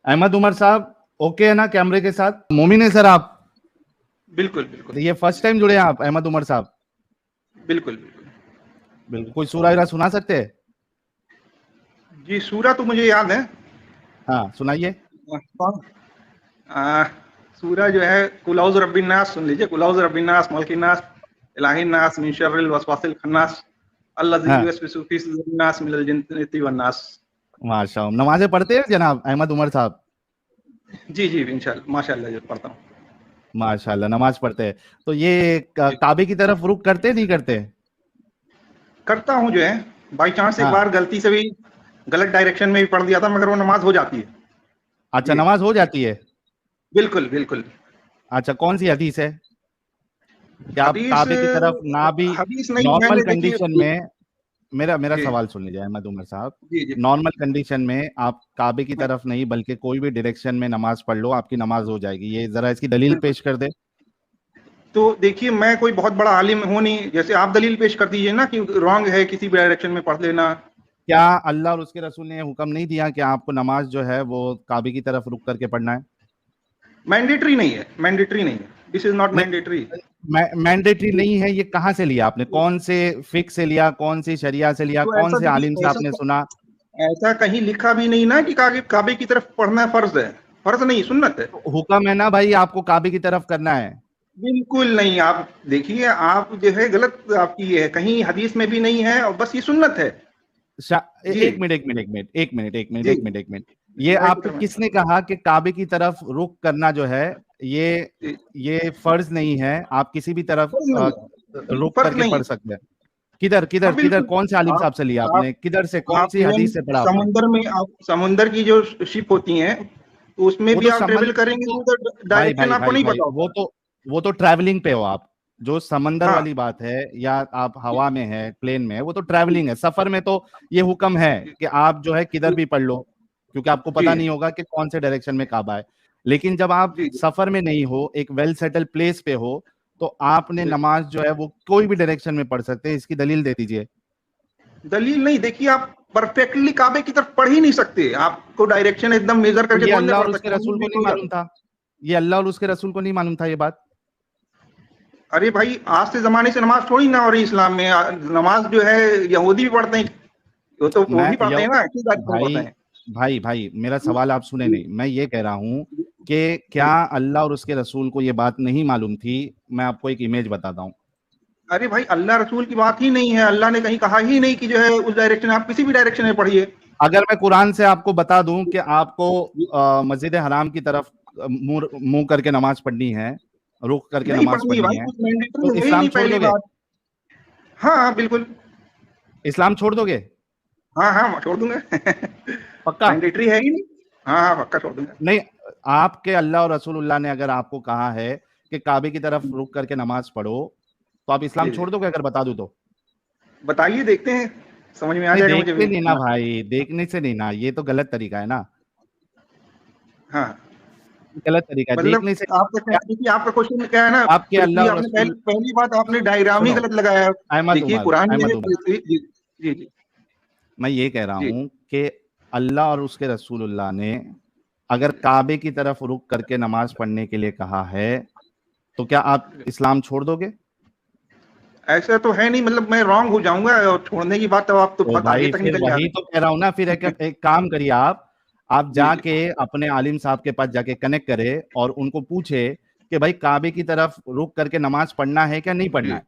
अहमद उमर साहब ओके है ना कैमरे के साथ? मोमिन है सर आप? बिल्कुल बिल्कुल। तो ये फर्स्ट टाइम जुड़े हैं आप अहमद उमर साहब? बिल्कुल बिल्कुल बिल्कुल। कोई सूरा वगैरह सुना सकते हैं? जी, सूरा तो मुझे याद है। हाँ सुनाइए। आ, सूरा जो है कुल औज़ु रब्बिन नास सुन लीजिए। कुल औज़ु रब्बिन नास, मलिकिन नास, इलाहिन नास, मिन शर्रिल वसवासिल खन्नास, अल्लज़ी हाँ युवस्विसु फी सुदूरिन नास मिनल जिन्नति वन नास। माशाल्लाह। नमाजें पढ़ते हैं जनाब अहमद उमर साहब? जी जी, इंशाल्लाह माशाल्लाह जो पढ़ता हूँ। माशाल्लाह नमाज पढ़ते हैं। तो ये काबे की तरफ रुख करते नहीं करते? करता हूँ जो है, बाई चांस एक हाँ। बार गलती से भी गलत डायरेक्शन में भी पढ़ दिया था, मगर वो नमाज हो जाती है। अच्छा जी नमाज हो जाती है। बिल्कुल बिल्कुल। अच्छा कौन सी हदीस है कि आप हदीस काबे की तरफ ना भी हदीस नहीं, नॉर्मल मैंने देखिए। कंडीशन में, मेरा जी सवाल सुन लीजिए अहमद उमर साहब। जी जी नॉर्मल कंडीशन में आप काबे की तरफ नहीं बल्कि कोई भी डायरेक्शन में नमाज पढ़ लो, आपकी नमाज हो जाएगी, ये जरा इसकी दलील बिल्कुल। पेश कर दे। तो देखिए, मैं कोई बहुत बड़ा आलिम हूँ नहीं, जैसे आप दलील पेश कर दीजिए ना कि रॉन्ग है किसी भी डायरेक्शन में पढ़ लेना। क्या अल्लाह और उसके रसूल ने हुक्म नहीं दिया कि आपको नमाज जो है वो काबे की तरफ रुक करके पढ़ना है? मैंडेटरी नहीं है, मैंडेटरी नहीं है, दिस इज नॉट मैंडेटरी। नहीं मैंडेटरी नहीं है, ये कहाँ से लिया आपने? कौन से फिक से लिया, कौन सी शरिया से लिया, तो कौन ऐसा से आलिम देखिए, से आपने सुना? ऐसा कहीं लिखा भी नहीं ना कि काबे की तरफ पढ़ना फर्ज है। फर्ज नहीं, सुन्नत है। हुक्म है ना भाई, आपको काबे की तरफ करना है। बिल्कुल नहीं। आप देखिए, आप जो है गलत आपकी ये है, कहीं हदीस में भी नहीं है, और बस ये सुन्नत है। जी एक मिनट एक मिनट एक मिनट एक मिनट एक मिनट जी, एक मिनट एक मिनट। ये रिवायत आपको करना। किसने कहा कि काबे की तरफ रुख करना जो है ये जी, ये फर्ज नहीं है? आप किसी भी तरफ फर्ज नहीं है, रुख फर्ज करके नहीं पढ़ है। सकते हैं। किधर किधर हाँ किधर बिल्कुल। कौन से आलिम आप साहब से लिया आप आपने? किधर से, कौन आप सी इवन हदीस से पढ़ा आपने? समुंदर में, आप समुंदर की जो शिप होती हैं, तो उसमें वो भी तो आप समझ ट्रेवल करेंगे तो तो उधर भाई डायरेक्शन भाई आपको भाई नहीं भाई पता होता। वो तो ट्रैवलिंग पे हो आप। जो समंदर हाँ वाली बात है या आप हवा में है, प्लेन में है, वो तो ट्रैवलिंग है। सफर में तो ये हुक्म है कि आप जो है किधर भी पढ़ लो, क्योंकि आपको जी पता नहीं होगा कि कौन से डायरेक्शन में काबा है। लेकिन जब आप जी सफर में नहीं हो, एक वेल सेटल प्लेस पे हो, तो आपने जी। नमाज जो है वो कोई भी डायरेक्शन में पढ़ सकते हैं। इसकी दलील दे दीजिए। दलील नहीं, देखिए आप परफेक्टली काबे की तरफ पढ़ ही नहीं सकते। आपको डायरेक्शन एकदम मेजर तो करके ये थोड़ी ना अल्लाह और पढ़ उसके सकते हैं, रसूल को मिस नहीं हो मालूम जाता। था? ये अल्लाह और उसके रसूल को नहीं मालूम था ये बात? अरे भाई, आज से जमाने से नमाज थोड़ी ना हो रही इस्लाम में। नमाज जो है यहूदी भी पढ़ते हैं, वो मैं भी पढ़ते हैं ना, किस डायरेक्शन में पढ़ते भाई हैं। भाई भाई मेरा सवाल आप सुने नहीं। मैं ये कह रहा हूं कि क्या अल्लाह और उसके रसूल को ये बात नहीं मालूम थी? मैं आपको एक इमेज बताता हूँ। अरे भाई, अल्लाह रसूल की बात ही नहीं है। अल्लाह ने कहीं कहा ही नहीं कि जो है उस डायरेक्शन, आप किसी भी डायरेक्शन में पढ़िए। अगर मैं कुरान से आपको बता दूं कि आपको मस्जिद हराम की तरफ मुंह मुंह करके नमाज पढ़नी है, रुख करके नहीं नमाज पढ़नी है पढ़नी भाई, है, कुछ मैंडेटरी तो है ही इस्लाम नहीं, छोड़ पहली दोगे? बात। हाँ बिल्कुल। इस्लाम छोड़ दोगे? हाँ हाँ, छोड़ दूंगा। पक्का? मैंडेटरी है ही नहीं। हाँ हाँ, पक्का छोड़ दूंगा। नहीं। आपके अल्लाह और रसूलुल्लाह ने अगर आपको कहा है कि काबे की तरफ रुख करके नमाज पढ़ो, तो आप इस्लाम जी जी, छोड़ दोगे अगर बता दूं तो? बताइए, देखते हैं, समझ में आ नहीं जाएगा मुझे देखते भी। नहीं ना भाई, देखने से नहीं ना, ये तो गलत तरीका है ना। हाँ, गलत तरीका है मतलब देखने से। आपका क्या देखिए, आपका क्वेश्चन क्या है ना, आपके अल्लाह पृथ्वी, और आपने रसूल? पहली बात आपने डायग्राम ही सुनो गलत लगाया है। अहमद देखिए उमर, कुरान में अहमद है उमर, पृथ्वी। जी जी जी मैं ये कह रहा जी। हूं कि अल्लाह और उसके रसूलुल्लाह ने अगर काबे की तरफ रुख करके नमाज पढ़ने के लिए कहा है, तो क्या आप इस्लाम छोड़ दोगे? ऐसा तो है नहीं, मतलब मैं रॉन्ग हो जाऊंगा और छोड़ने की बात, तो आप तो तो बहुत आगे भाई तक फिर निकल जा वही रहे तो कह रहा हूं ना। फिर एक काम करिए आप हैं। जी जी जाके अपने आलिम साहब के पास जाके कनेक्ट करें और उनको पूछे कि भाई काबे की तरफ रुख करके नमाज पढ़ना है क्या नहीं पढ़ना जी। है?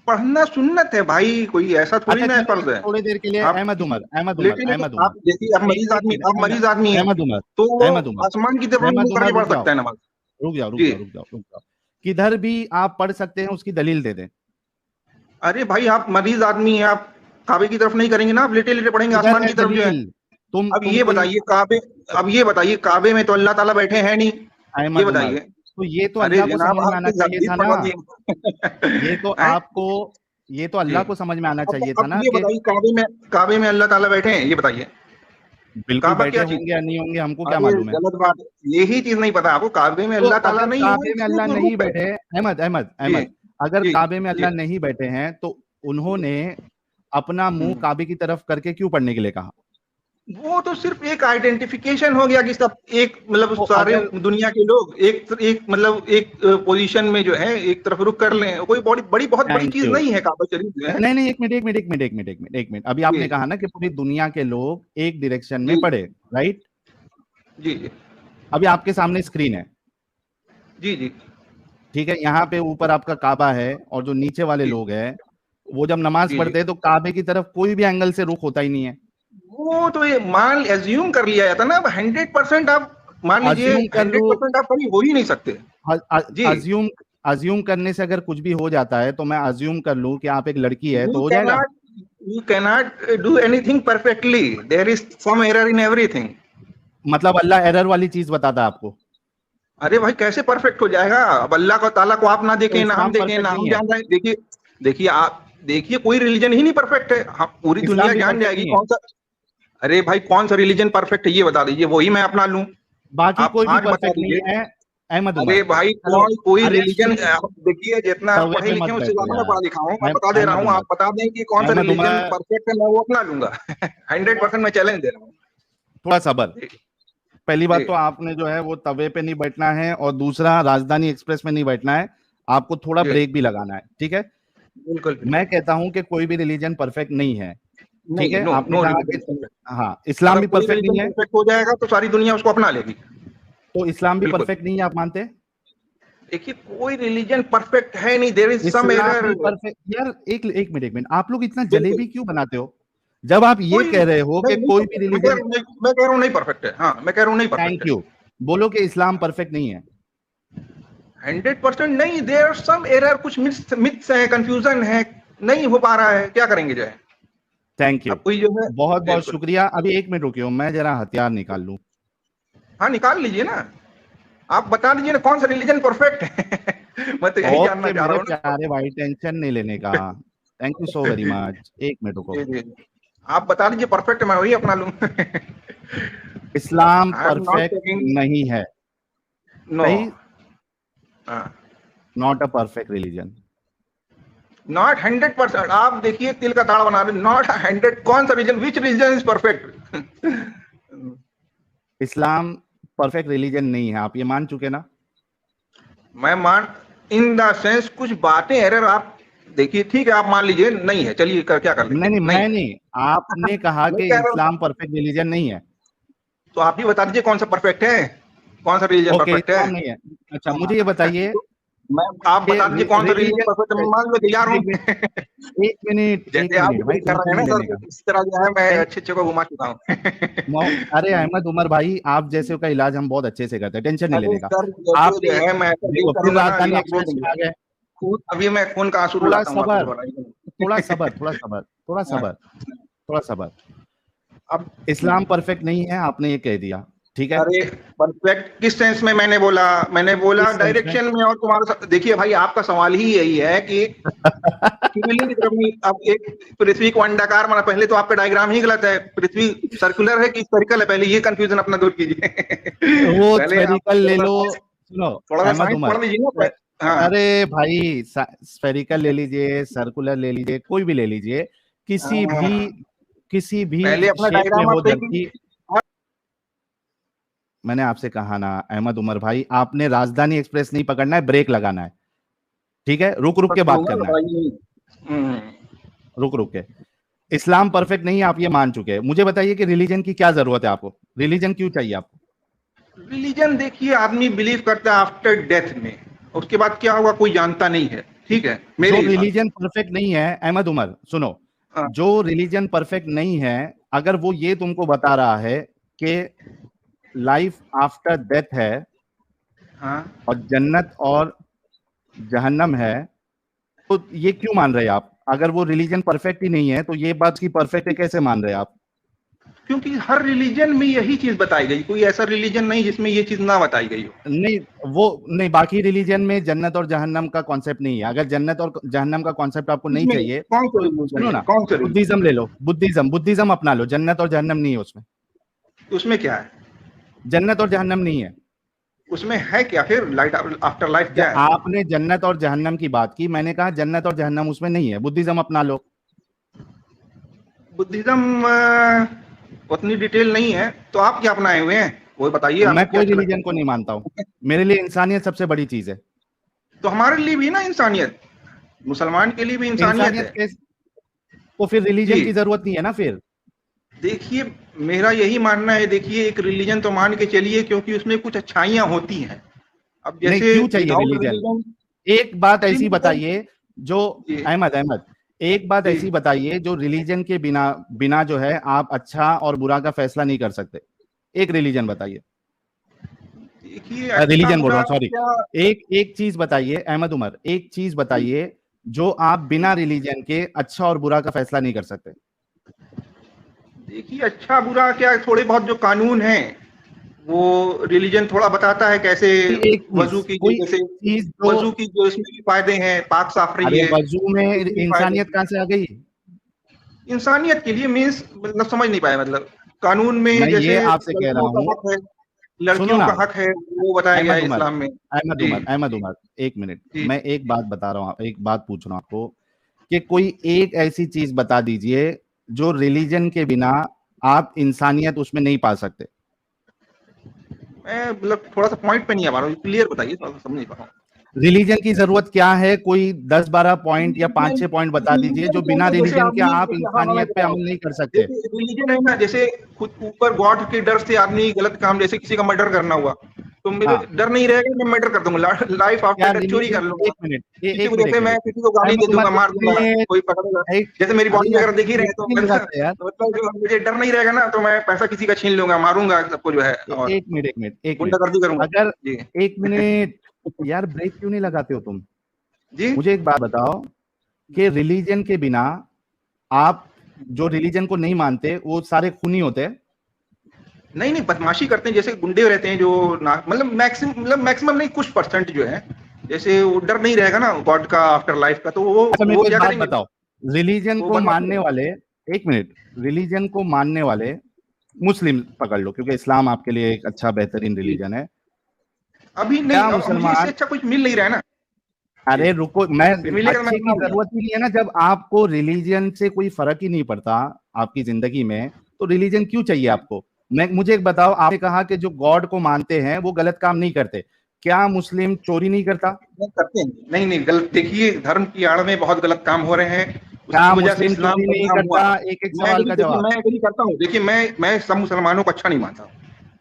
पढ़ना सुन्नत है भाई, कोई ऐसा थोड़ी अच्छा ना चलो फर्ज है। थोड़ी देर के लिए आप अहमद किसी उमर, अहमद उमर, लेटे लेटे, अहमद उमर, आप देखिए, आप एक मरीज एक आदमी, मिनट, आप मरीज आदमी हैं, अहमद उमर, तो वो अहमद उमर, आसमान की तरफ मुंह अहमद करके उमर पढ़ रुक जाओ, सकता है नमाज। रुक जाओ रुक जी। जाओ रुक जाओ रुक जाओ। किधर भी आप पढ़ सकते हैं, उसकी दलील दे दें। अरे भाई, आप मरीज आदमी हैं, आप काबे की तरफ नहीं करेंगे ना, आप लेटे लेटे पढ़ेंगे किधर आसमान है की तरफ जो है। दलील? अब तुम ये कोई बताइए काबे अब ये बताइए, काबे में तो अल्लाह ताला बैठे हैं नहीं। ये अहमद उमर, बताइए। तो ये तो अरे अल्लाह को जनाब, समझ में आना आपकी चाहिए हदीस था ना। पढ़वा दिए। ये तो हैं? आपको, ये तो जी। अल्लाह को समझ में आना चाहिए था अब ना ये कि बताइए, काबे में अल्लाह ताला बैठे हैं, ये बताइए। बिल्कुल काबा बैठे क्या चीज होंगे या नहीं होंगे हमको है? क्या अरे मालूम है। गलत बात है, यही चीज नहीं पता आपको, काबे में तो अल्लाह ताला अगर नहीं है, वो काबे में अल्लाह सिर्फ नहीं रूप है। बैठे, अहमद अहमद जी अहमद, अगर जी काबे में जी। अल्लाह नहीं बैठे हैं तो उन्होंने अपना मुंह हम्म। काबे की तरफ करके क्यों पढ़ने के लिए कहा? वो तो सिर्फ एक आइडेंटिफिकेशन हो गया कि सब एक मतलब तो सारे अगर दुनिया के लोग एक मतलब एक पोजीशन में जो है एक तरफ रुख कर लें, कोई बड़ी बहुत बड़ी थैंक चीज यू। नहीं है काबा शरीफ जो है। नहीं नहीं, एक मिनट, अभी जी आपने कहा ना कि पूरी दुनिया के लोग एक डायरेक्शन में जी पढ़े, राइट? जी जी अभी आपके सामने स्क्रीन है, जी जी ठीक है, यहाँ पे ऊपर आपका काबा है और जो नीचे वाले जी लोग हैं वो जब नमाज जी जी। पढ़ते हैं तो काबे की तरफ कोई भी एंगल से रुख होता ही नहीं है। वो तो ये मान एज्यूम कर लिया जाता ना। अब 100% आप मान लीजिए, अज्यूम कर लूं, 100% आप कभी हो ही नहीं सकते। जी, अज्यूम अज्यूम करने से अगर कुछ भी हो जाता है तो मैं अज्यूम कर लूं कि आप एक लड़की है तो यू हो जाएगा। Cannot you cannot do anything perfectly, there is some error in everything. मतलब अल्लाह एरर वाली चीज बताता है आपको? अरे भाई कैसे परफेक्ट हो जाएगा? अब अल्लाह को ताला को आप ना तो देखें, ना हम इस्लाम देखें, परफेक्ट ना हम नहीं है? जान रहे हैं। देखिए देखिए आप देखिए, कोई रिलीजन ही नहीं परफेक्ट है। हम पूरी इस्लाम दुनिया भी जान परफेक्ट जाएगी नहीं है? कौन सा। अरे भाई कौन सा रिलीजन परफेक्ट है ये बता दीजिए, वही मैं अपना लूं। बाकी आप कोई भी आज बता परफेक्ट नहीं दीजिए। है अहमद अरे उमर। भाई चलो, कोई अरे रिलीजन सुनिए, देखिए, जितना आप तवे पढ़े पे लिखे मत हैं उससे बैठो ज्यादा मैं यार। पढ़ा लिखा हूँ। मैं बता दे रहा अहमद हूँ, उमर, आप बता दें कि कौन सा अहमद रिलीजन उमर, परफेक्ट है, मैं वो अपना लूंगा। 100% मैं चैलेंज दे रहा हूँ। थोड़ा सबर। जी पहली जी बात तो आपने जो है वो तवे पे नहीं बैठना है, और दूसरा राजधानी एक्सप्रेस में नहीं बैठना है, आपको थोड़ा जी ब्रेक भी लगाना है, ठीक है? बिल्कुल मैं बिल्कुल। कहता हूं कि कोई भी रिलीजन परफेक्ट नहीं है, ठीक नहीं, है? नो आपने नो कहा रिलीजन कि परफेक्ट। हाँ, इस्लाम अगर भी कोई परफेक्ट रिलीजन नहीं है, परफेक्ट हो जाएगा तो सारी दुनिया उसको अपना लेगी। तो इस्लाम भी बिल्कुल। परफेक्ट नहीं है, आप मानते हैं? देखिए कोई रिलीजन परफेक्ट है नहीं, there is some Islam error. भी परफेक्ट, यार एक मिनट, आप लोग इतना बिल्कुल। जलेबी क्यों बनाते हो जब आप ये कोई कह रहे हो नहीं कि नहीं कोई भी परफेक्ट, रिलीजन? मैं कह रहा हूँ नहीं परफेक्ट है। हाँ मैं कह रहा हूँ नहीं परफेक्ट थैंक है। यू। बोलो कि इस्लाम परफेक्ट नहीं है। 100% नहीं, देयर आर सम एरर, कुछ मिथ्स है, कंफ्यूजन है, नहीं हो पा रहा है, क्या करेंगे जो है। थैंक यू, अब कोई जो है। बहुत बहुत बिल्कुल। शुक्रिया। अभी एक मिनट रुकियो, मैं जरा हथियार निकाल लूं। हाँ निकाल लीजिए ना। आप बता दीजिए ना कौन सा रिलीजन परफेक्ट है। मैं तो यही जानना ओके चाह मेरे रहा हूँ ना। प्यारे भाई, टेंशन नहीं लेने का। थैंक यू सो वेरी जी मच, एक मिनट रुको। जी जी। आप बता दीजिए परफेक्ट, मैं वही अपना लूँ। Islam I am not perfect taking. नहीं है, नो। सही? Not a perfect religion. Not 100%। आप देखिए तिल का ताड़ बना रहे, नॉट 100। कौन सा region, which region is perfect? Islam perfect religion नहीं है, आप ये मान चुके ना? मैं मान, इन द सेंस कुछ बातें एरर आप देखिए, ठीक है आप मान लीजिए नहीं है, चलिए क्या कर लेते नहीं हैं, नहीं, नहीं मैं है। नहीं, आपने कहा मैं कि कह रहा हूँ, इस्लाम परफेक्ट रिलीजन नहीं है। तो आप ही बता दीजिए कौन सा परफेक्ट है, कौन सा रिलीजन ओके, परफेक्ट है। इस्लाम नहीं है। अच्छा, मुझे ये हाँ, बताइए तो मैं, आप कि बता दीजिए कौन सा रिलीजन परफेक्ट है, मैं रिलीजन, मान लो तैयार हूँ। एक मिनट, एक मिनट, एक जैसे आप मिनट भाई, डील कर टेंशन रहे हैं नहीं ना लेने सर, का। इस तरह जो है मैं टें- अच्छे अच्छे को घुमा चुका हूँ। अरे अहमद उमर भाई, आप जैसे का इलाज हम बहुत अच्छे से करते हैं, टेंशन नहीं अरे लेने का। सर जैसे जो आपने है मैं ऐसा डील देखो फिर करूंगा ना, ये राजधानी आप रो एक्सप्रेस देंगे। में आ गए। अभी मैं खून का आंसू थोड़ा रुलाता हूँ आपको, सबर, थोड़ा घबराइए। सबर, थोड़ा सबर, थोड़ा हाँ, सबर, थोड़ा सबर। अब इस्लाम परफेक्ट नहीं है, आपने ये कह दिया, ठीक है? अरे परफेक्ट किस सेंस में मैंने बोला? मैंने बोला किस सेंस में? डायरेक्शन में। और तुम्हारा देखिए भाई, आपका सवाल ही यही है कि शिवलिंग की तरफ नहीं। अब एक पृथ्वी को अंडाकार माना, पहले तो आपका डायग्राम ही गलत है। पृथ्वी सर्कुलर है कि स्फेरिकल है, पहले ये कंफ्यूजन अपना दूर कीजिए। वो पहले आप स्फेरिकल ले लो। सुनो थोड़ा सा अहमद साइंस उमर, पढ़ लीजिए ना। हाँ अरे भाई, स्फेरिकल ले लीजिए, सर्कुलर ले लीजिए, कोई भी ले लीजिए, किसी भी हाँ, किसी भी पहले अपना शेप में डायग्राम हो आप सही धरती। कीजिए। मैंने आपसे कहा ना अहमद उमर भाई, आपने राजधानी एक्सप्रेस नहीं पकड़ना है, ब्रेक लगाना है, ठीक है? रुक रुक के बात करूंगा करना है, भाई। रुक रुक के। इस्लाम परफेक्ट नहीं है, आप ये मान चुके हैं। मुझे बताइए कि रिलीजन की क्या जरूरत है आपको, रिलीजन क्यों चाहिए आपको? रिलीजन देखिए, आदमी बिलीव करता है आफ्टर डेथ में, उसके बाद क्या होगा कोई जानता नहीं है, ठीक है मेरे जो हिसाब से। रिलीजन परफेक्ट नहीं है अहमद उमर, सुनो, हाँ जो रिलीजन परफेक्ट नहीं है, अगर वो ये तुमको बता रहा है कि लाइफ आफ्टर डेथ है हाँ। और जन्नत और जहन्नम है, तो ये क्यों मान रहे हैं आप? अगर वो रिलीजन परफेक्ट ही नहीं है तो ये बात की परफेक्ट है कैसे मान रहे हैं आप? क्योंकि हर रिलीजन में यही चीज बताई गई, कोई ऐसा रिलीजन नहीं जिसमें ये चीज ना बताई गई हो। नहीं, वो नहीं, बाकी रिलीजन में जन्नत और जहन्नम का कॉन्सेप्ट नहीं है। अगर जन्नत और जहन्नम का कॉन्सेप्ट आपको नहीं इसमें चाहिए कौन सा तो रिलीजन सुनो है, ना, कौन सा रिलीजन? बुद्धिज्म ले लो, बुद्धिज्म अपना लो, जन्नत और जहन्नम नहीं है उसमें। उसमें क्या है? जन्नत और जहन्नम नहीं है। उसमें है क्या फिर? लाइट आफ्टर लाइफ क्या है? आपने जन्नत और जहन्नम की बात की, मैंने कहा जन्नत और जहन्नम उसमें नहीं है, बुद्धिज्म अपना लो। बुद्धिज्म उतनी डिटेल नहीं है, तो आप क्या अपनाए हुए हैं वो बताइए। मैं आपको क्या कोई अच्छा रिलीजन लगता को है? नहीं मानता हूँ, मेरे लिए इंसानियत सबसे बड़ी चीज है। तो हमारे लिए भी ना इंसानियत, मुसलमान के लिए भी इंसानियत इंसानियत है। के तो फिर रिलीजन की जी, जरूरत नहीं है ना फिर। देखिए मेरा यही मानना है, देखिए एक रिलीजन तो मान के चलिए क्योंकि उसमें कुछ अच्छाइयाँ होती हैं। अब नहीं, जैसे क्यों चाहिए विदाउट रिलीजन? रिलीजन। एक बात जी ऐसी बताइए जो, जी अहमद अहमद, एक बात जी। ऐसी बताइए जो रिलीजन के बिना बिना जो है आप अच्छा और बुरा का फैसला नहीं कर सकते। एक रिलीजन बताइए, देखिए अच्छा रिलीजन बोल रहा बुरा हूँ, सॉरी। क्या। एक एक चीज बताइए अहमद उमर, एक चीज जी, बताइए जो आप बिना रिलीजन के अच्छा और बुरा का फैसला नहीं कर सकते। देखिए अच्छा बुरा क्या, थोड़े बहुत जो कानून हैं वो रिलीजन थोड़ा बताता है कैसे एक वजू चीज, कीजिए, कोई जैसे एक चीज जो, वजू की जो इसमें भी फायदे हैं, पाक साफ रही अरे है, वजू में उसके भी फायदे इंसानियत हैं। कहाँ से आ गई? इंसानियत के लिए मीन्स मतलब समझ नहीं पाया, मतलब कानून में मैं जैसे ये आपसे कह रहा लड़कियों का हूँ, हक है, सुनो लड़कियों ना का हक है वो बताया गया अहमद है उमर, इस्लाम में। अहमद जी उमर, अहमद उमर, एक मिनट, जी। मैं एक बात बता रहा हूँ, एक बात पूछ रहा हूँ आपको कि कोई एक ऐसी चीज बता दीजिए जो रिलीजन के बिना आप इंसानियत उसमें नहीं पा सकते। मैं मतलब थोड़ा सा पॉइंट पे नहीं आ पा रहा हूँ, क्लियर बताइए, थोड़ा सा समझ नहीं पा रहा हूँ। रिलीजन की जरूरत क्या है? कोई 10-12 पॉइंट या रिलीजन 5-6 पॉइंट बता दीजिए जो रिलीजन क्या बिना है, जैसे रिलीजन के आदमी, आप जैसे हाँ हाँ मैं इंसानियत पे बता रहा अमल हूँ। नहीं कर सकते। जैसे रिलीजन है ना, जैसे खुद ऊपर गॉड के डर से आदमी गलत काम, जैसे किसी का मर्डर करना हुआ, तो मेरे हाँ, डर नहीं रहेगा, मैं मर्डर कर दूंगा, लाइफ क्या आफ्टर डेथ चोरी रिलीजन, कर लूंगा। एक मिनट, किसी एक को मिनट, एक जैसे मिनट, मैं एक मिनट, किसी को गाली दे अहमद दूंगा, उमर, मार दूंगा, कोई पकड़ेगा। जैसे मेरी बॉडी अरे अगर देख ही रहे हैं तो नहीं लगाते यार। मतलब जो मुझे डर नहीं रहेगा ना, तो मैं पैसा किसी का छीन लूंगा, मारूंगा सबको जो है, और एक मिनट, एक मिनट, एक मिनट, गुंडागर्दी करूंगा। अगर जी एक मिनट, यार ब्रेक क्यों नहीं लगाते हो तुम? जी। मुझे एक बात बताओ कि रिलीजन के बिना आप, जो रिलीजन को नहीं मानते वो सारे खूनी होते हैं? नहीं नहीं, बदमाशी करते हैं, जैसे गुंडे रहते हैं जो ना, मतलब मैक्सिमम नहीं, कुछ परसेंट जो है, जैसे वो डर नहीं रहेगा ना गॉड का, आफ्टर लाइफ का, तो अच्छा मेरे वो को एक क्या बात करेंगे, बताओ, रिलीजन वो को बदमाशी मानने करेंगे। वाले, एक मिनट, रिलीजन को मानने वाले मुस्लिम पकड़ लो क्योंकि इस्लाम आपके लिए एक अच्छा बेहतरीन जी, रिलीजन है। अभी नहीं, क्या अब मुझे इससे मुसलमान, अच्छा कुछ मिल नहीं रहा है ना। जी, अरे रुको, मैं, फिर मिलेगा तो मैं अच्छे की अपना लूंगा। जरूरत ही नहीं है ना जब आपको रिलीजन से कोई फर्क ही नहीं पड़ता आपकी जिंदगी में, तो रिलीजन क्यों चाहिए जी, आपको? मैं, मुझे एक बताओ, आपने कहा कि जो गॉड को मानते हैं वो गलत काम नहीं करते, क्या मुस्लिम चोरी नहीं करता? नहीं करते हैं, नहीं नहीं गलत, देखिए धर्म की आड़ में बहुत गलत काम हो रहे हैं, क्या उसकी वजह से मुस्लिम इस्लाम चोरी नहीं बदनाम हुआ। करता? एक एक मैं सवाल एग्री, का देखिए जवाब। मैं एग्री करता हूँ, देखिए मैं सब मुसलमानों को अच्छा नहीं मानता,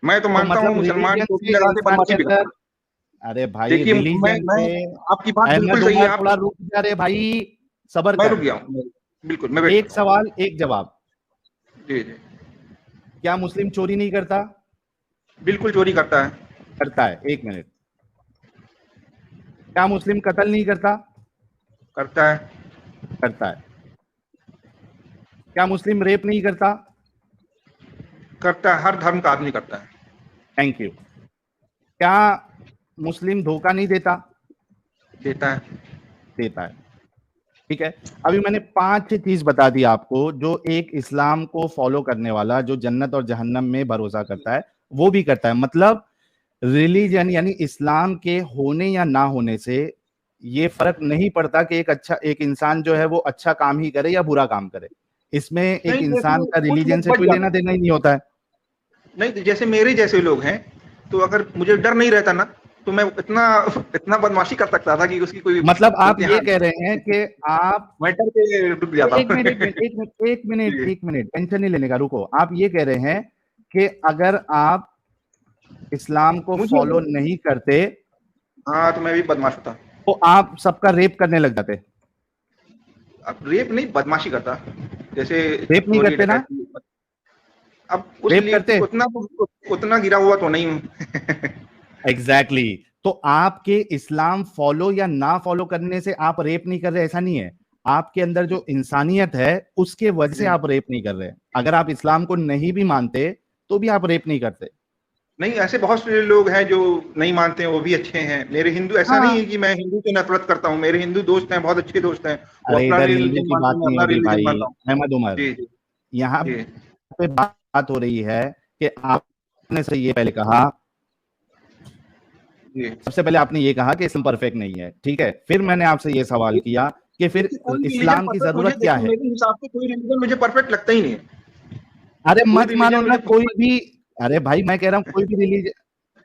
मैं तो तो मानता हूँ मतलब मुसलमान रिलीजन टोपी से लगा के बदमाशी भी इंसानियत, करता है। अरे भाई देखिए रिलीजन मैं से, आपकी बात बिल्कुल अहमद सही है, उमर आप, थोड़ा रुक जा रे भाई, सबर मैं रुक कर। गया हूँ, बिल्कुल मैं वेट कर एक रहा हूँ। सवाल एक जवाब, जी जी। क्या मुस्लिम चोरी नहीं करता? बिल्कुल चोरी करता है। करता है, एक मिनट। क्या मुस्लिम कत्ल नहीं करता? करता है। करता है। क्या मुस्लिम रेप नहीं करता? करता है, हर धर्म का आदमी करता है। Thank you. क्या मुस्लिम धोखा नहीं देता? देता है। देता है। ठीक है, अभी मैंने 5 चीज बता दी आपको जो एक इस्लाम को फॉलो करने वाला जो जन्नत और जहन्नम में भरोसा करता है वो भी करता है। मतलब रिलीजन यानी इस्लाम के होने या ना होने से ये फर्क नहीं पड़ता कि एक इंसान जो है वो अच्छा काम ही करे या बुरा काम करे, इसमें एक नहीं जैसे इंसान का कुछ रिलीजन लोग से बच कोई जाते लेना हैं, देना ही नहीं होता है। नहीं तो जैसे मेरे जैसे लोग हैं, तो अगर मुझे डर नहीं रहता ना, तो मैं इतना इतना बदमाशी कर सकता था कि उसकी कोई मतलब आप ये इंतहा कह नहीं। रहे हैं कि आप, मैं डर के रुक जाता एक हूँ। मिनट, एक मिनट, एक मिनट, एक मिनट, जी। एक मिनट, टेंशन नहीं लेने का, रुको। आप ये कह रहे हैं कि अगर आप इस्लाम को मुझे फॉलो नहीं करते हाँ, तो मैं भी बदमाश होता। तो आप सबका रेप करने लग जाते? अब रेप नहीं, बदमाशी करता, जैसे रेप नहीं चोरी करते ना? डकैती। अब उस रेप लिए करते? उतना गिरा हुआ तो नहीं हूँ। Exactly exactly. तो आपके इस्लाम फॉलो या ना फॉलो करने से आप रेप नहीं कर रहे, ऐसा नहीं है। आपके अंदर जो इंसानियत है उसके वजह से जी। आप रेप नहीं कर रहे। अगर आप इस्लाम को नहीं भी मानते तो भी आप रेप नहीं करते। नहीं, ऐसे बहुत से लोग हैं जो नहीं मानते हैं, वो भी अच्छे हैं। मेरे हिंदू, ऐसा नहीं हाँ, है कि मैं हिंदू से नफरत करता हूँ, मेरे हिंदू दोस्त हैं, बहुत अच्छे दोस्त हैं, वो अरे अपना इधर हिंदू रिलीजन की मानते बात हैं, मैं नहीं हो अपना रही रिलीजन भाई मानता हूँ। अहमद उमर, जी जी यहाँ जी पे बात हो रही है कि आपने से ये पहले कहा, जी। सबसे पहले आपने ये कहा कि इस्लाम परफेक्ट नहीं है, ठीक है, फिर मैंने आपसे ये सवाल किया कि फिर देखिए कोई रिलीजन इस्लाम की परफेक्ट, मुझे जरूरत क्या देखिए है? मेरे हिसाब से कोई रिलीजन मुझे परफेक्ट लगता ही नहीं है। अरे कोई मत मानो रिलीजन ना मुझे कोई भी। अरे भाई मैं कह रहा हूँ कोई भी रिलीजन,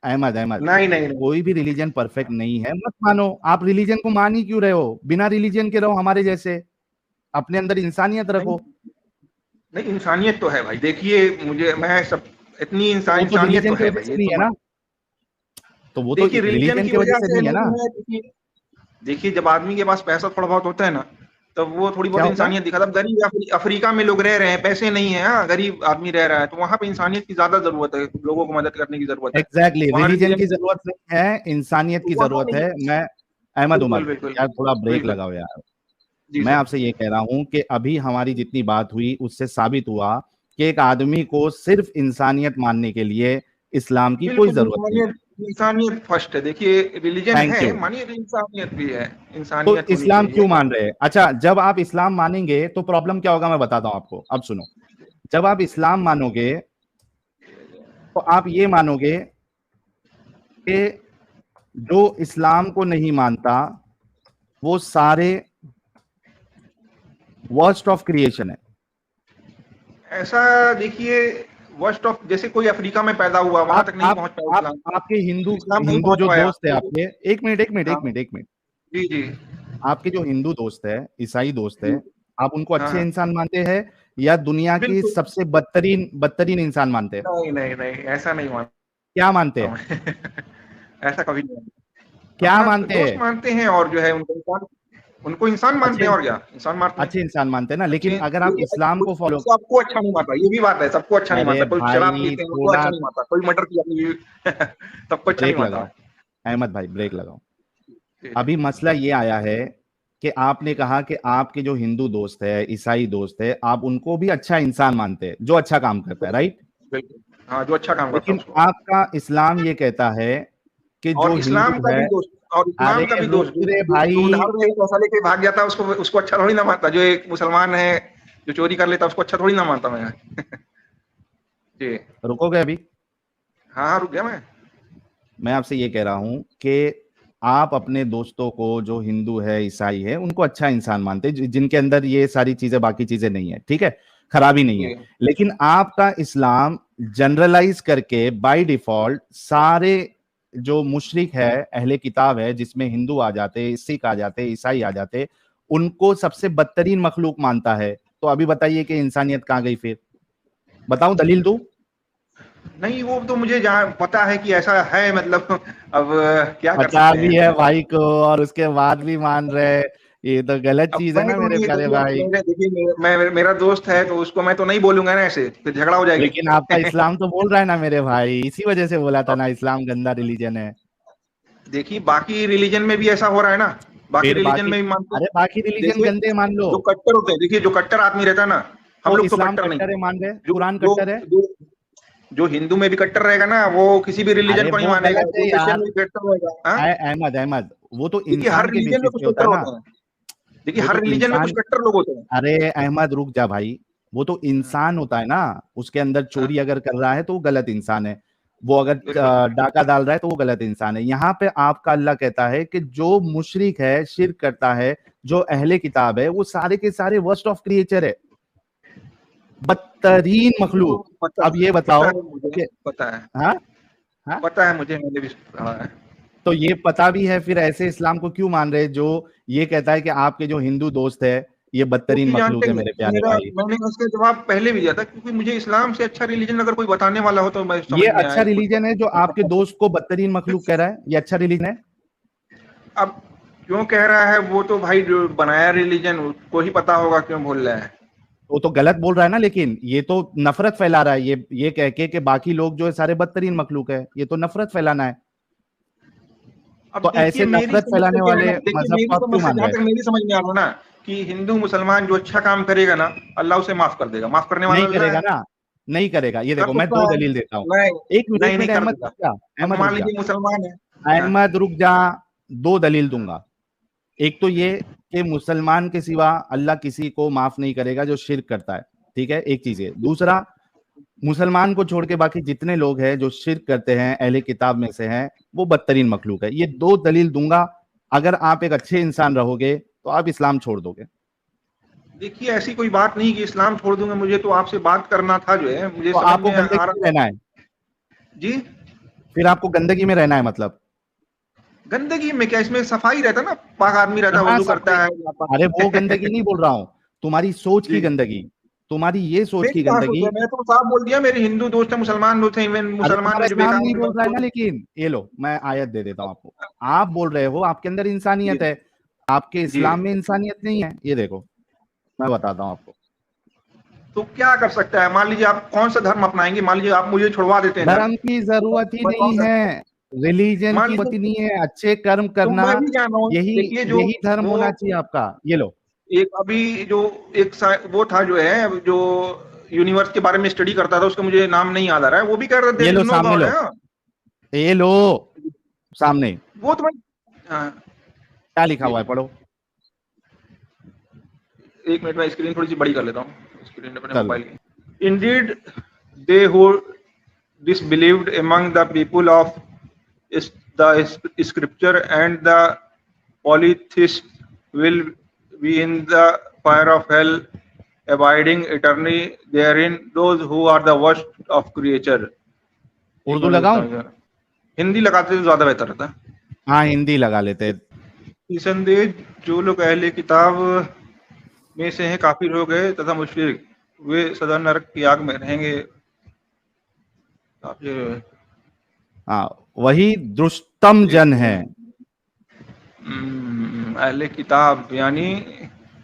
अहमद अहमद, नहीं नहीं नहीं कोई भी रिलीजन परफेक्ट नहीं है, मत मानो। आप रिलीजन को मान ही क्यों रहे हो? बिना रिलीजन के रहो हमारे जैसे, अपने अंदर इंसानियत नहीं रखो। नहीं, इंसानियत तो है भाई। देखिए मुझे मैं सब इतनी तो वो तो इंसानियत तो रिलीजन की है वजह भाई, से ये नहीं तो है मैं ना, तो वो तो देखिए रिलीजन रिलीजन की की वजह वजह से से नहीं है ना। नहीं है। देखिए जब आदमी के पास पैसा थोड़ा बहुत होता है ना, तब वो थोड़ी क्या बहुत होता है? इंसानियत दिखाता है। अब गरीब अफ्रीका में लोग रह रहे हैं, पैसे नहीं है, हाँ, गरीब आदमी रह रहा है, तो वहां पे इंसानियत की ज्यादा जरूरत है, लोगों को मदद करने की जरूरत है। एग्जैक्टली, वहां रिलीजन की रिलीजन जरूरत नहीं है, इंसानियत की वहां जरूरत नहीं है। है। मैं, अहमद बिल्कुल उमर, बिल्कुल यार थोड़ा ब्रेक बिल्कुल। लगाओ यार। जी मैं सर। आपसे ये कह रहा हूं कि अभी हमारी जितनी बात हुई उससे साबित हुआ कि एक आदमी को सिर्फ इंसानियत मानने के लिए इस्लाम की कोई बिल्कुल जरूरत नहीं है। इंसानियत, इंसानियत फर्स्ट है। देखिए रिलीजन थैंक है, यू। मानिए, तो इंसानियत भी है, तो इंसानियत होनी इस्लाम चाहिए। क्यों मान रहे हैं? अच्छा, जब आप इस्लाम मानेंगे तो प्रॉब्लम क्या होगा मैं बताता हूं आपको, अब सुनो। जब आप इस्लाम मानोगे तो आप ये मानोगे कि जो इस्लाम को नहीं मानता वो सारे वर्स्ट ऑफ क्रिएशन है। ऐसा देखिए, वर्स्ट ऑफ, जैसे कोई अफ्रीका में पैदा हुआ, वहां आप तक नहीं आप पहुंच पाया आप इस्लाम, आपके हिंदू इस्लाम नहीं हिंदू पहुंच जो पाया दोस्त है तो आपके, एक मिनट एक मिनट हाँ। एक मिनट एक मिनट, जी जी आपके जो हिंदू दोस्त है, ईसाई दोस्त है, जी। आप उनको हाँ अच्छे हाँ इंसान मानते हैं या दुनिया की बिल्कुल। सबसे बदतरीन बदतरीन इंसान मानते हैं? नहीं नहीं नहीं, ऐसा नहीं क्या मानते मानता हैं? मैं। ऐसा कभी नहीं मानता। क्या अपना मानते दोस्त हैं? मानते हैं, और जो है उनको इंसान मानते अच्छे हैं, और क्या इंसान मानते हैं। अच्छे इंसान मानते हैं ना, लेकिन अच्छे, अगर आप इस्लाम को फॉलो, सबको अच्छा नहीं मानता, ये भी बात है, सबको अच्छा नहीं अरे मानता। कोई शराब भाई पीते हैं उनको थोड़ा अच्छा नहीं मानता, कोई मर्डर किया सबको अच्छा नहीं ब्रेक मानता लगाओ, मैं। अहमद भाई ब्रेक लगाओ। जी जी अभी मसला ये आया है कि आपने कहा कि आपके जो हिंदू दोस्त है, ईसाई दोस्त है, आप उनको भी अच्छा इंसान मानते हैं जो अच्छा काम करता है, राइट? बिल्कुल। हाँ, जो अच्छा काम करता है लेकिन उसको। आपका इस्लाम ये कहता है कि जो और इस्लाम हिंदू का है, भी दोस्त, और अरे इस्लाम का भी दोस्त रुक रे जो भाई, उधार में पैसा लेके भाग जाता है, उसको उसको अच्छा थोड़ी ना मानता। जो एक मुसलमान है जो चोरी कर लेता है, उसको अच्छा थोड़ी ना मानता मैं। जी। रुकोगे अभी? हाँ हाँ, रुक गया मैं। मैं आपसे ये कह रहा हूं कि आप अपने दोस्तों को जो हिंदू है, ईसाई है, उनको अच्छा इंसान मानते हैं जिनके अंदर ये सारी चीजें, बाकी चीजें नहीं है, ठीक है, खराबी नहीं है। जी लेकिन आपका इस्लाम जनरलाइज करके बाय डिफॉल्ट सारे जो मुशरिक है, अहले किताब है, जिसमें हिंदू आ जाते, सिख आ जाते, ईसाई आ जाते, उनको सबसे बदतरीन मखलूक मानता है। तो अभी बताइए कि इंसानियत कहाँ गई फिर? बताऊं, दलील दूं? नहीं, वो तो मुझे जहाँ पता है कि ऐसा है, मतलब अब क्या कर पता सकते भी हैं। है भाई को और उसके बाद भी मान रहे, ये तो गलत अब चीज है मैं ना तो मेरे नहीं, प्यारे भाई। देखिए मेरा दोस्त है, तो उसको मैं तो नहीं बोलूंगा ना ऐसे, फिर झगड़ा हो जाएगी। लेकिन आपका इस्लाम तो बोल रहा है ना मेरे भाई, इसी वजह से बोला था ना इस्लाम गंदा रिलीजन है। देखिए बाकी रिलीजन में भी ऐसा हो रहा है ना, बाकी फिर रिलीजन बाकी, में भी मानते अरे हैं। बाकी रिलीजन जैसे गंदे मान लो। जो कट्टर होते हैं, देखिए जो कट्टर आदमी रहता है ना, हम तो लोग तो इस्लाम कट्टर नहीं। कट्टर है मान रहे, जो कुरान जो कट्टर है। जो जो हिंदू में भी कट्टर रहेगा ना, वो किसी भी रिलीजन अरे को नहीं वो मानेगा। गलत जो है क्रिश्चियन यार। में भी कट्टर रहेगा, हाँ। अहमद अहमद, वो तो देखिए हर इंसान के रिलीजन में बेसिस कुछ पे होता कट्टर है ना। होते हैं। देखिए वो हर तो रिलीजन में कुछ इंसान, कट्टर लोग होते हैं। अरे अहमद रुक जा भाई, वो तो हाँ इंसान होता है ना, उसके अंदर हाँ, चोरी अगर कर रहा है तो वो गलत इंसान है, वो अगर बिल्कुल। डाका डाल रहा है तो वो गलत इंसान है। यहाँ पे आपका अल्लाह कहता है कि जो मुशरिक है, शिर्क करता है, जो अहले किताब है, वो सारे के सारे वर्स्ट ऑफ क्रिएचर है, बदतरीन वो मखलूक। अब ये पता बताओ है मुझे, कि, पता है, हाँ, हाँ, पता है मुझे, मैंने भी पढ़ा है। तो ये पता भी है, फिर ऐसे इस्लाम को क्यों मान रहे जो ये कहता है कि आपके जो हिंदू दोस्त है ये बदतरीन क्योंकि जानते मखलूक है हैं, मेरे प्यारे मेरा भाई? मैंने उसका जवाब पहले भी दिया था, क्योंकि मुझे इस्लाम से अच्छा रिलीजन अगर कोई बताने वाला हो तो मैं ये समझ में अच्छा आए कुछ। रिलीजन है जो आपके दोस्त को बदतरीन मखलूक कह रहा है, ये अच्छा रिलीजन है? अब क्यों कह रहा है, वो तो भाई जो बनाया रिलीजन उसको ही पता होगा क्यों बोल रहा है। वो तो गलत बोल रहा है ना, लेकिन ये तो नफरत फैला रहा है, ये कह के कि बाकी लोग जो है सारे बदतरीन मखलूक है, ये तो नफरत फैलाना है। अब तो देखिए ऐसे मेरी नफरत समझ से फैलाने क्या है वाले ना, देखिए मजहब को मेरी आप समझ क्यों से, मान जहां रहे हैं? तक मेरी समझ में आ रहा है ना, कि हिंदू मुसलमान जो अच्छा काम करेगा ना, अल्लाह उसे माफ कर देगा, माफ करने वाला नहीं अल्लाह करेगा है। ना, नहीं करेगा। ये कर देखो मैं सकता दो है। दलील देता हूँ। नहीं एक नहीं नहीं, मिनट कर अहमद रुक देगा। जा, अब अहमद रुक मान जा, लीजिए मुसलमान है। हाँ अहमद रुक जा। दो दलील हाँ दूंगा। एक तो ये कि मुसलमान के सिवा अल्लाह किसी को माफ नहीं करेगा जो शिर्क करता है, ठीक है, एक चीज है। दूसरा, मुसलमान को छोड़ के बाकी जितने लोग हैं जो शिर्क करते हैं, अहले किताब में से हैं, वो बदतरीन मखलूक है। ये दो दलील दूंगा, अगर आप एक अच्छे इंसान रहोगे तो आप इस्लाम छोड़ दोगे। देखिए ऐसी कोई बात नहीं कि इस्लाम छोड़ दूंगा, मुझे तो आपसे बात करना था जो है, मुझे तो समझ आपको में आ गंदगी रहा में था। रहना है, जी फिर आपको गंदगी में रहना है मतलब। गंदगी में क्या, इसमें सफाई रहता है ना, पाक आदमी रहता है, हाँ वजू करता सफाई, है। अरे वो गंदगी नहीं बोल रहा हूँ, तुम्हारी सोच की जी गंदगी, तुम्हारी ये सोच मेरी की कहाँ सोच गंदगी। है, मैं तो साफ बोल दिया, मेरे हिंदू दोस्त है, मुसलमान दोस्त है, इवन अरे मुसलमान तुम्हारा मुझे इस्लाम बेकार नहीं है, बोल मैं रहा है उसको। ना, लेकिन ये लो मैं आयत दे देता हूँ आपको। आप बोल रहे हो आपके अंदर जी इंसानियत है, आपके जी इस्लाम में इंसानियत नहीं है, ये देखो मैं बताता हूँ आपको। तो क्या कर सकता है, मान लीजिए आप कौन सा धर्म अपनाएंगे, मान लीजिए आप मुझे छुड़वा देते हैं धर्म, धर्म की जरूरत ही मैं नहीं कौन सा, है, रिलीजन मान की जरूरत ही लीजिए, नहीं है, अच्छे कर्म तो करना, मैं भी जान रहा हूँ, यही देखिए जो यही धर्म वो होना चाहिए आपका। ये लो, एक अभी जो वो था जो है, जो यूनिवर्स के बारे में स्टडी करता था, उसका मुझे नाम नहीं याद आ रहा है, वो भी कह रहा था ये देयर लो इज नो सामने गॉड लो, है। ये लो सामने, वो तो मैं, हाँ, क्या लिखा जी हुआ है पढ़ो। एक मिनट में स्क्रीन थोड़ी सी बड़ी कर लेता हूँ, स्क्रीन अपने कर लो। मोबाइल की। Indeed they who disbelieved among the people of the scripture and the polytheists will be in the fire of hell, abiding eternally therein, those who are the worst of creature। एक Urdu minute लगाऊं? रुकना, हिंदी लगाते तो ज्यादा बेहतर रहता है। हाँ हिंदी लगा लेते हैं। निसंदेह जो लोग अहले किताब में से हैं काफिर हो गए तथा मुशरिक, वे सदा नरक की आग में रहेंगे। काफिर, हाँ वही दुष्टम जन है। अहले किताब यानी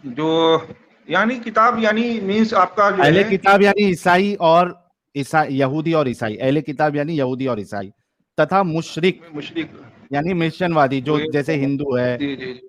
जो, यानी किताब यानी मीन्स आपका जो अहले है किताब यानी ईसाई और ईसाई, यहूदी और ईसाई, अहले किताब यानी यहूदी और ईसाई, तथा मुशरिक मुशरिक, यानी मिशनवादी जो वे जैसे हिंदू है। जी जी जी।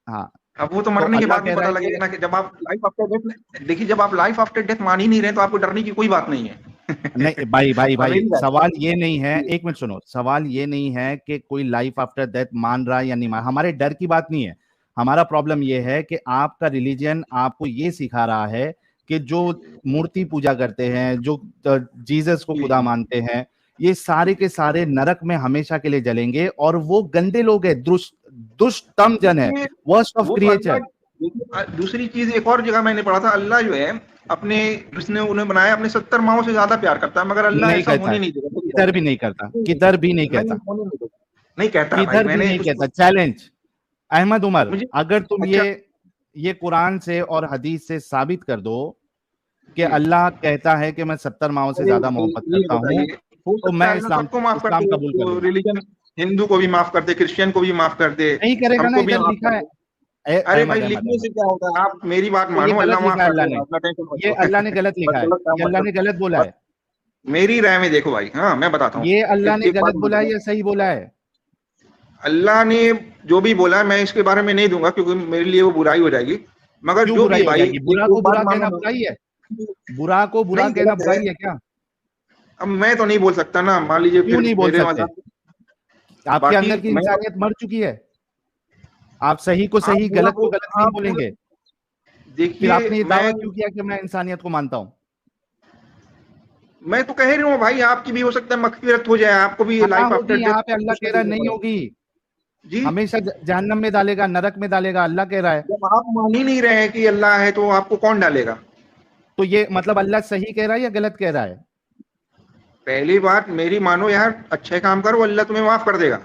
हाँ अब वो तो तो मरने के अल्लाह बाद भी कह रहा पता है लगेगा कि ना, कि जब आप लाइफ आफ्टर डेथ, देखिए जब आप लाइफ आफ्टर डेथ मान ही नहीं रहे तो आपको डरने की कोई बात नहीं है। नहीं भाई भाई और भाई, मेरी बात, सवाल ये नहीं है, जी एक मिनट सुनो, सवाल ये नहीं है कि कोई लाइफ आफ्टर डेथ मान रहा है या नहीं मान, हमारे डर की बात नहीं है। हमारा प्रॉब्लम ये है कि आपका रिलीजन आपको ये सिखा रहा है कि जो मूर्ति पूजा करते हैं, जो जीसस को जी खुदा मानते हैं, ये सारे के सारे नरक में हमेशा के लिए जलेंगे, और वो गंदे लोग हैं, दुष्टम जन है, देखिए, वर्स्ट ऑफ वो तो अल्लाह, क्रिएचर। देखिए दूसरी चीज एक और जगह मैंने पढ़ा था, अल्लाह जो है अपने, जिसने उन्हें बनाया अपने 70 माओं से ज्यादा प्यार करता है, मगर अल्लाह नहीं ऐसा कहता होने है, नहीं देगा, मेरी किधर बात भी नहीं करता, किधर भी नहीं नहीं कहता, होने नहीं देगा, नहीं कहता है भाई, किधर भी मैंने नहीं उसको, कहता। चैलेंज, अहमद उमर, मुझे, अगर तुम अच्छा ये कुरान से और हदीस से साबित कर दो कि जी, अल्लाह कहता है कि मैं 70 माओं से अरे ज्यादा भाई मोहब्बत ये करता हूं, बताइए, हो तो सकता मैं है अल्लाह इस्लाम सबको माफ कर इस्लाम दे, कबूल कर जो लूंगा। रिलीजन, हिंदू को भी माफ कर दे, क्रिश्चियन को भी माफ कर दे, नहीं करेगा ना, सबको भी इधर माफ लिखा कर है। दे। अरे भाई अहमद अहमद लिखने अहमद, से क्या होता है, आप मेरी बात तो ये मानो, गलत अल्लाह लिखा माफ है कर अल्लाह ने, देगा, अपना टेंशन मत ये लो। अल्लाह ने गलत बस लिखा है, गलत काम ये मत अल्लाह करो, ने गलत बोला बस है, मेरी राय में देखो भाई, हाँ मैं बताता हूँ, ये अल्लाह ने एक बात गलत बोला है बोलूंगा, या सही बोला है? अल्लाह ने जो भी बोला है मैं इसके बारे में नहीं दूंगा, क्योंकि मेरे लिए वो बुराई हो जाएगी, मगर क्यों जो भी बुराई है हो भाई, जाएगी? बुरा एक को एक बात बुरा मानो कहना ना, बुराई है? बुरा को बुरा नहीं कहना गलत है, बुराई है क्या? अब मैं तो नहीं बोल सकता ना, मान लीजिए क्यों फिर नहीं बोल मेरे सकते? मजाक, आपके बाकी अंदर की मैं, इंसानियत मर चुकी है, आप सही को आप सही, बुरा गलत को गलत नहीं आप बुरा, बोलेंगे। फिर देखिए आपने ये दावा क्यों किया कि मैं इंसानियत को मानता हूं? मैं तो कह रही हूँ भाई, आपकी भी हो सकता है मगफिरत हो जाए, आपको भी हाँ लाइफ आफ्टर होगी, डेथ यहाँ पे अल्लाह कुछ कह नहीं रहा है करना नहीं पड़ेगा। होगी, जी, हमेशा जहन्नम में डालेगा, नरक में डालेगा, अल्लाह कह रहा है। जब आप मान ही नहीं रहे हैं कि अल्लाह है, तो आपको कौन डालेगा? तो ये मतलब अल्लाह सही कह रहा है या गलत कह रहा है? पहली बात मेरी मानो यार, अच्छे काम करो, अल्लाह तुम्हें माफ कर देगा।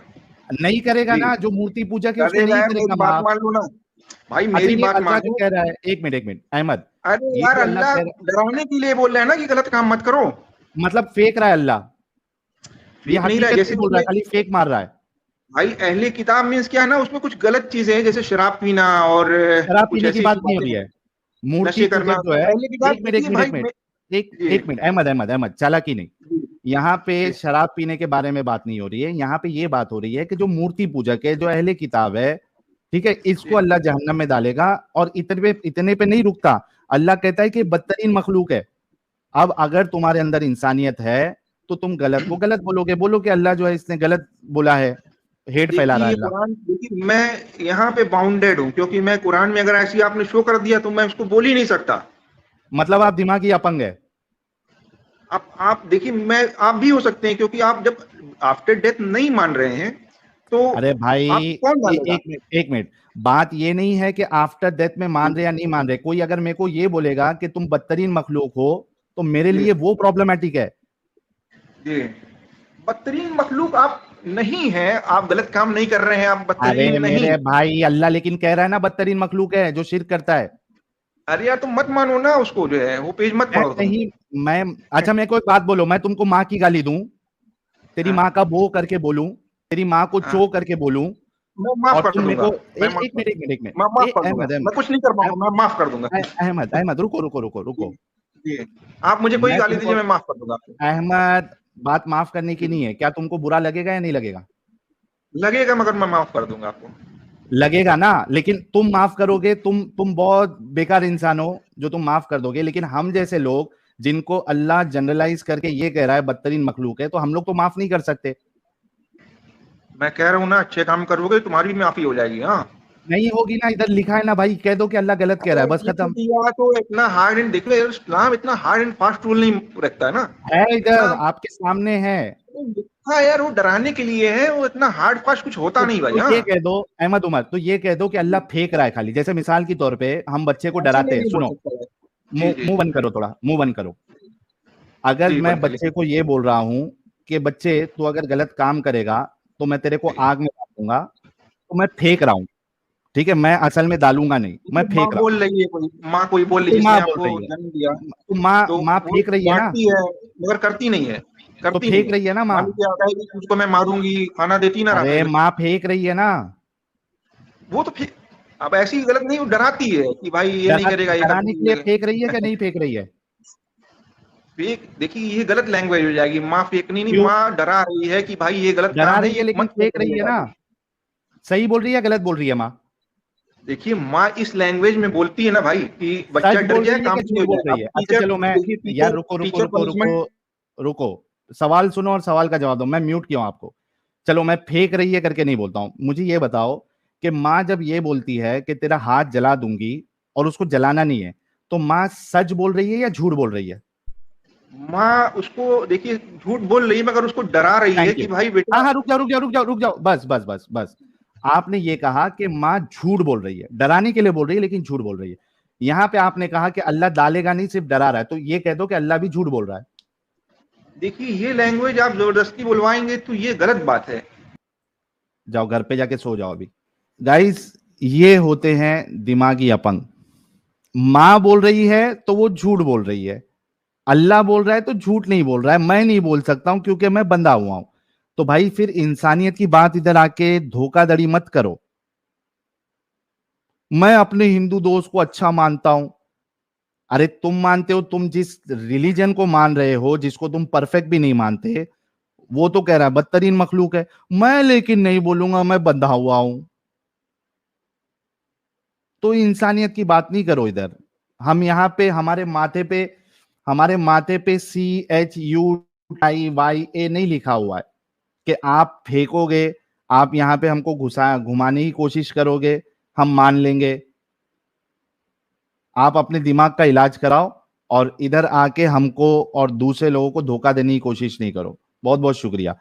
नहीं करेगा जी ना, जो मूर्ति पूजा के उसको करेगा नहीं यार, करेगा मेरी बात माफ। मान लो ना, भाई अच्छा मेरी ये बात अल्लाह जो मानो। कह रहा है, एक मिनट अहमद, अरे ये यार, जो अल्लाह अल्लाह कह रहा डराने के लिए बोल रहा है ना कि गलत काम मत करो, है, मतलब फेक रहा है अल्लाह, ये फेंक नहीं रहा है, हकीकत जैसे नहीं बोल रहा है, कि खाली फेक मार रहा है। भाई अहले किताब मीन्स क्या है ना, उसमें कुछ गलत चीजें हैं, जैसे शराब पीना और शराब कुछ पीने की ऐसी बात ऐसी नहीं हो बातें रही हैं, है, मूर्ति नशे पूजक करना, जो तो है। अहले किताब एक मिनट एक देखिए मिनट भाई एक मिनट, जी एक मिनट अहमद अहमद अहमद, चालाकी नहीं, जी यहाँ पे जी शराब पीने के बारे में बात नहीं हो रही है, यहाँ पे ये बात हो रही है कि जो मूर्ति पूजक है, जो अहले किताब है, ठीक है, इसको जी अल्लाह जहन्नम में डालेगा। और इतने पे नहीं रुकता, अल्लाह कहता है कि बदतरीन मखलूक है। अब अगर तुम्हारे अंदर इंसानियत है तो तुम गलत को गलत बोलोगे, बोलो कि अल्लाह जो है इसने गलत बोला है, हेट फैला देखिए रहा है ये अल्लाह। कुरान, देखिए मैं यहाँ पे बाउंडेड हूँ, क्योंकि मैं कुरान में अगर ऐसी आपने शो कर दिया तो मैं उसको बोल ही नहीं सकता। मतलब आप दिमागी अपंग है। आप देखिए, मैं, आप भी हो सकते हैं, क्योंकि आप जब आफ्टर डेथ नहीं मान रहे हैं तो अरे भाई आपको कौन मानेगा? एक मिनट, बात ये नहीं है कि आफ्टर डेथ में मान रहे या नहीं मान रहे। कोई अगर मेरे को ये बोलेगा कि तुम बदतरीन मखलूक हो तो मेरे जी लिए वो प्रॉब्लमेटिक है। जी, बदतरीन मखलूक आप नहीं है, आप गलत काम नहीं कर रहे हैं, आप अरे बदतरीन नहीं। मेरे भाई, अल्लाह लेकिन कह रहा है ना बदतरीन मखलूक है जो शिर्क करता है। अरे यार तुम मत मानो ना उसको, जो है वो पेज मत मैं पढ़ो तुम। नहीं, मैं, अच्छा मेरे को एक बात बोलो, मैं तुमको माँ की गाली दूं, तेरी हाँ माँ का बो करके बोलूं, तेरी माँ को हाँ, चो करके बोलूं, मैं माफ और कर तुम मेरे दूंगा, को मैं एक माफ एक मिनट एक मिनट एक मिनट मैं माफ कर दूंगा, अहमद मैं कुछ नहीं कर अहमद पाऊंगा, मैं माफ कर दूंगा। अहमद अहमद, रुको रुको रुको जी रुको। जी, आप मुझे कोई मैं गाली तुमको, दीजिए, मैं माफ कर दूंगा आपको। अहमद, बात माफ करने की जी, नहीं है, क्या तुमको बुरा लगेगा या नहीं लगेगा? लगेगा मगर मैं माफ कर दूंगा आपको। लगेगा ना, लेकिन तुम माफ करोगे, तुम बहुत बेकार इंसान हो जो तुम माफ कर दोगे, लेकिन हम जैसे लोग जिनको अल्लाह जनरलाइज करके ये कह रहा है बदतरीन मखलूक है, तो हम लोग तो माफ नहीं कर सकते। मैं कह रहा हूँ ना, अच्छे काम करोगे तुम्हारी भी माफी हो जाएगी। हाँ, नहीं होगी ना, इधर लिखा है ना भाई, कह दो कि अल्लाह गलत कह रहा है, अगर बस लिख खत्म। दिया तो इतना हार्ड एंड, देखो यार इस्लाम इतना हार्ड एंड फास्ट रूल नहीं रखता है ना। है इधर इस्लाम आपके सामने है। तो लिखा है यार, वो डराने के लिए है, वो इतना हार्ड फास्ट कुछ होता नहीं भाई। तो हाँ, ये कह दो अहमद उमर, तो ये कह दो कि अल्लाह फेंक रहा है खाली, जैसे मिसाल के तौर पे हम बच्चे को ऐसे में डराते हैं, नहीं बोल सुनो, सकता है। जी मुंह जी मुंह बंद करो, थोड़ा मुंह बंद करो। अगर जी, मैं बंद कर बच्चे लीजिए। को ये बोल रहा हूं कि बच्चे तू अगर गलत काम करेगा तो मैं तेरे को जी, आग में डाल दूंगा, तो मैं फेंक रहा हूं, ठीक है, मैं असल में डालूंगा नहीं, मैं देखिए माँ फेंक रहा बोल रही है, कोई माँ कोई बोल हूं। रही तो है माँ जिसने बोल आपको रही है, जन्म दिया, तो माँ तो माँ वो फेंक रही है ना, डांटती है मगर करती नहीं है, तो करती नहीं फेंक है। रही है ना माँ। मान लीजिए आता है कि उसको मैं मारूंगी, खाना देती ना रात अरे में बच्चे माँ को, फेंक रही है ना, वो तो फिर अब ऐसी गलत नहीं, वो डराती है कि भाई ये नहीं करेगा, ये कर डराने के लिए देंगे। फेंक रही है क्या नहीं फेंक रही है? फेक, देखिए ये गलत लैंग्वेज हो जाएगी, माँ फेंकनी नहीं, क्यों? माँ डरा रही है कि भाई ये गलत डरा काम है, रही है ये लेकिन मत फेंक रही है करिएगा। ना, सही बोल रही है गलत बोल रही है माँ? देखिए माँ इस लैंग्वेज में बोलती है ना भाई कि बच्चा सच डर बोल जाए, रही है काम कि सही झूठ हो बोल जाए। रही अब है? अच्छा टीचर, चलो, मैं, देखिए यार टीचर रुको रुको टीचर रुको रुको पनिशमेंट। रुको, सवाल सुनो और सवाल का जवाब दो, मैं म्यूट किया हूं आपको। चलो, मैं फेंक रही है करके नहीं बोलता हूं, मुझे ये बताओ कि माँ जब ये बोलती है कि तेरा हाथ जला दूंगी और उसको जलाना नहीं है, तो माँ सच बोल रही है या झूठ बोल रही है? माँ उसको देखिए झूठ बोल रही है मगर उसको डरा रही है थैंक यू। कि भाई हाँ बेटा। हाँ, रुक जाओ रुक जाओ रुक जाओ रुक जाओ, बस बस बस बस। आपने ये कहा कि माँ झूठ बोल रही है, डराने के लिए बोल रही है लेकिन झूठ बोल रही है। यहां पे आपने कहा कि अल्लाह डालेगा नहीं, सिर्फ डरा रहा है, तो ये कह दो कि अल्लाह भी झूठ बोल रहा है। देखिए ये लैंग्वेज आप जबरदस्ती बुलवाएंगे तो ये गलत बात है। जाओ घर पे जाके सो जाओ अभी। गाइस, ये होते हैं दिमागी अपंग। माँ बोल रही है तो वो झूठ बोल रही है, अल्लाह बोल रहा है तो झूठ नहीं बोल रहा है, मैं नहीं बोल सकता हूं क्योंकि मैं बंधा हुआ हूं। तो भाई फिर इंसानियत की बात इधर आके धोखाधड़ी मत करो। मैं अपने हिंदू दोस्त को अच्छा मानता हूं। अरे तुम मानते हो, तुम जिस रिलीजन को मान रहे हो, जिसको तुम परफेक्ट भी नहीं मानते, वो तो कह रहा है बदतरीन मखलूक है, मैं लेकिन नहीं बोलूंगा, मैं बंधा हुआ हूं। तो इंसानियत की बात नहीं करो इधर। हम यहाँ पे हमारे माथे पे CHUIYA नहीं लिखा हुआ है कि आप फेंकोगे, आप यहाँ पे हमको घुमाने की कोशिश करोगे, हम मान लेंगे। आप अपने दिमाग का इलाज कराओ और इधर आके हमको और दूसरे लोगों को धोखा देने की कोशिश नहीं करो। बहुत बहुत शुक्रिया।